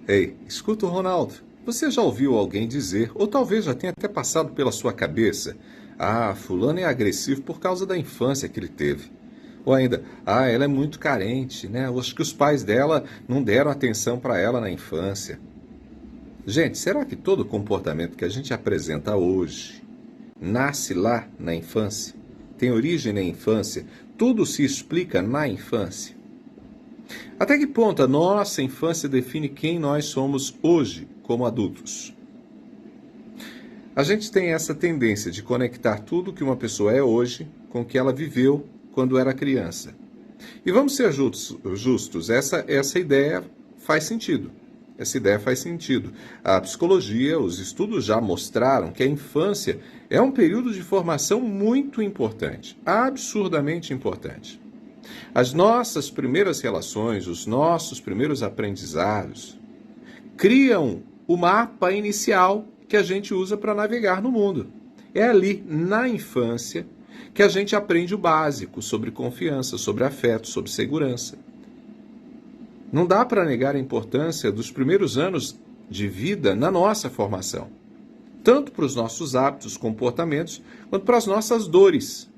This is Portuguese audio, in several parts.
Ei, escuta o Ronaldo. Você já ouviu alguém dizer, ou talvez já tenha até passado pela sua cabeça, fulano é agressivo por causa da infância que ele teve. Ou ainda, ela é muito carente, né? Eu acho que os pais dela não deram atenção para ela na infância. Gente, será que todo comportamento que a gente apresenta hoje nasce lá na infância? Tem origem na infância? Tudo se explica na infância? Até que ponto a nossa infância define quem nós somos hoje como adultos? A gente tem essa tendência de conectar tudo que uma pessoa é hoje com o que ela viveu quando era criança. E vamos ser justos, essa ideia faz sentido. Essa ideia faz sentido. A psicologia, os estudos já mostraram que a infância é um período de formação muito importante, absurdamente importante. As nossas primeiras relações, os nossos primeiros aprendizados, criam o mapa inicial que a gente usa para navegar no mundo. É ali, na infância, que a gente aprende o básico sobre confiança, sobre afeto, sobre segurança. Não dá para negar a importância dos primeiros anos de vida na nossa formação, tanto para os nossos hábitos, comportamentos, quanto para as nossas dores.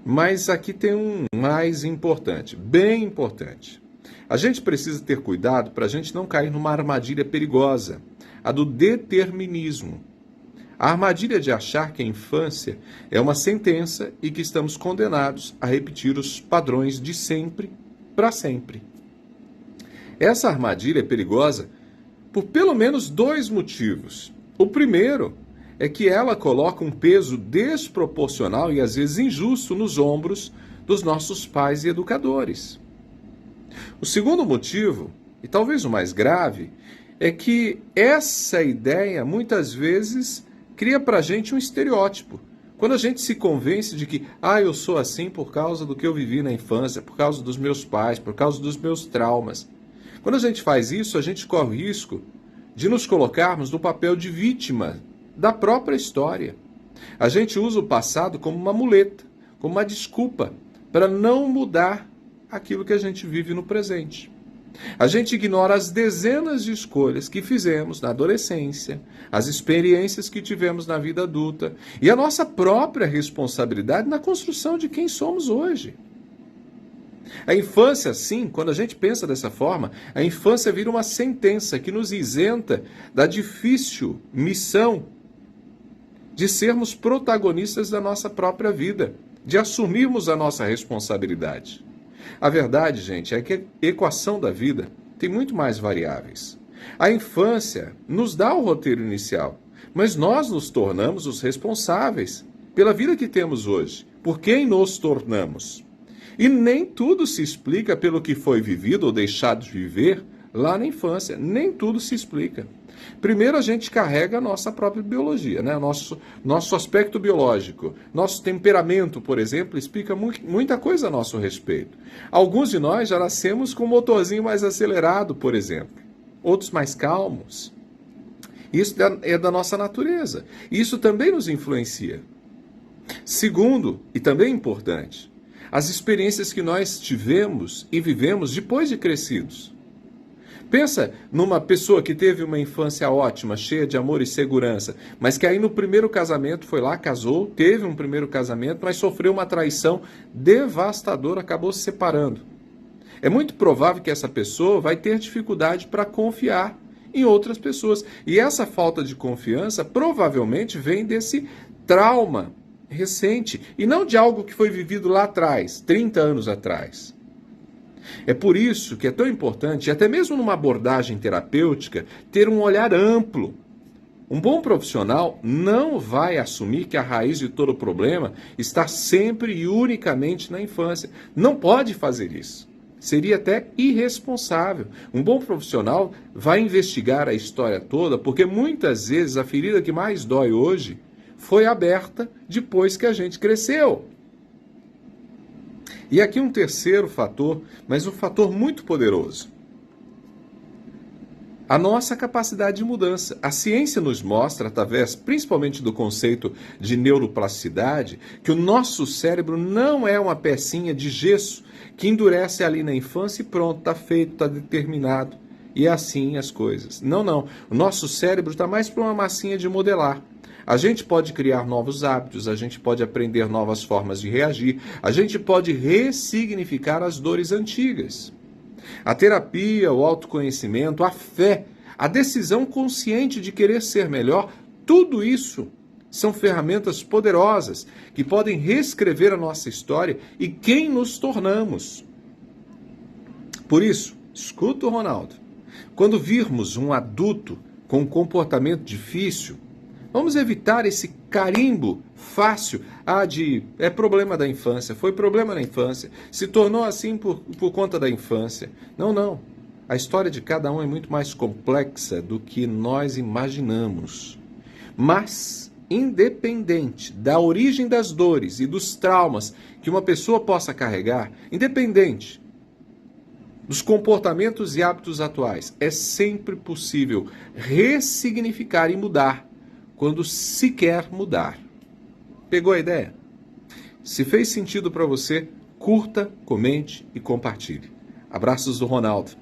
Mas aqui tem um mais importante, bem importante. A gente precisa ter cuidado para a gente não cair numa armadilha perigosa, a do determinismo. A armadilha de achar que a infância é uma sentença e que estamos condenados a repetir os padrões de sempre para sempre. Essa armadilha é perigosa por pelo menos dois motivos. O primeiro é que ela coloca um peso desproporcional e às vezes injusto nos ombros dos nossos pais e educadores. O segundo motivo, e talvez o mais grave, é que essa ideia muitas vezes cria para a gente um estereótipo. Quando a gente se convence de que, eu sou assim por causa do que eu vivi na infância, por causa dos meus pais, por causa dos meus traumas. Quando a gente faz isso, a gente corre o risco de nos colocarmos no papel de vítima da própria história. A gente usa o passado como uma muleta, como uma desculpa para não mudar aquilo que a gente vive no presente. A gente ignora as dezenas de escolhas que fizemos na adolescência, as experiências que tivemos na vida adulta e a nossa própria responsabilidade na construção de quem somos hoje. A infância, sim, quando a gente pensa dessa forma, a infância vira uma sentença que nos isenta da difícil missão de sermos protagonistas da nossa própria vida, de assumirmos a nossa responsabilidade. A verdade, gente, é que a equação da vida tem muito mais variáveis. A infância nos dá o roteiro inicial, mas nós nos tornamos os responsáveis pela vida que temos hoje, por quem nos tornamos. E nem tudo se explica pelo que foi vivido ou deixado de viver lá na infância. Nem tudo se explica. Primeiro, a gente carrega a nossa própria biologia, né? Nosso aspecto biológico. Nosso temperamento, por exemplo, explica muita coisa a nosso respeito. Alguns de nós já nascemos com um motorzinho mais acelerado, por exemplo. Outros mais calmos. Isso é da nossa natureza. Isso também nos influencia. Segundo, e também importante, as experiências que nós tivemos e vivemos depois de crescidos. Pensa numa pessoa que teve uma infância ótima, cheia de amor e segurança, mas que aí no primeiro casamento foi lá, casou, teve um primeiro casamento, mas sofreu uma traição devastadora, acabou se separando. É muito provável que essa pessoa vai ter dificuldade para confiar em outras pessoas. E essa falta de confiança provavelmente vem desse trauma recente e não de algo que foi vivido lá atrás, 30 anos atrás. É por isso que é tão importante, até mesmo numa abordagem terapêutica, ter um olhar amplo. Um bom profissional não vai assumir que a raiz de todo problema está sempre e unicamente na infância. Não pode fazer isso. Seria até irresponsável. Um bom profissional vai investigar a história toda, porque muitas vezes a ferida que mais dói hoje foi aberta depois que a gente cresceu. E aqui um terceiro fator, mas um fator muito poderoso. A nossa capacidade de mudança. A ciência nos mostra, através principalmente do conceito de neuroplasticidade, que o nosso cérebro não é uma pecinha de gesso que endurece ali na infância e pronto, está feito, está determinado. e assim as coisas. Não, não. O nosso cérebro está mais para uma massinha de modelar. A gente pode criar novos hábitos, a gente pode aprender novas formas de reagir, a gente pode ressignificar as dores antigas. A terapia, o autoconhecimento, a fé, a decisão consciente de querer ser melhor, tudo isso são ferramentas poderosas que podem reescrever a nossa história e quem nos tornamos. Por isso, escuta o Ronaldo. Quando virmos um adulto com um comportamento difícil, vamos evitar esse carimbo fácil. É problema da infância, foi problema na infância, se tornou assim por conta da infância. Não, não. A história de cada um é muito mais complexa do que nós imaginamos. Mas, independente da origem das dores e dos traumas que uma pessoa possa carregar, independente dos comportamentos e hábitos atuais, é sempre possível ressignificar e mudar quando se quer mudar. Pegou a ideia? Se fez sentido para você, curta, comente e compartilhe. Abraços do Ronaldo.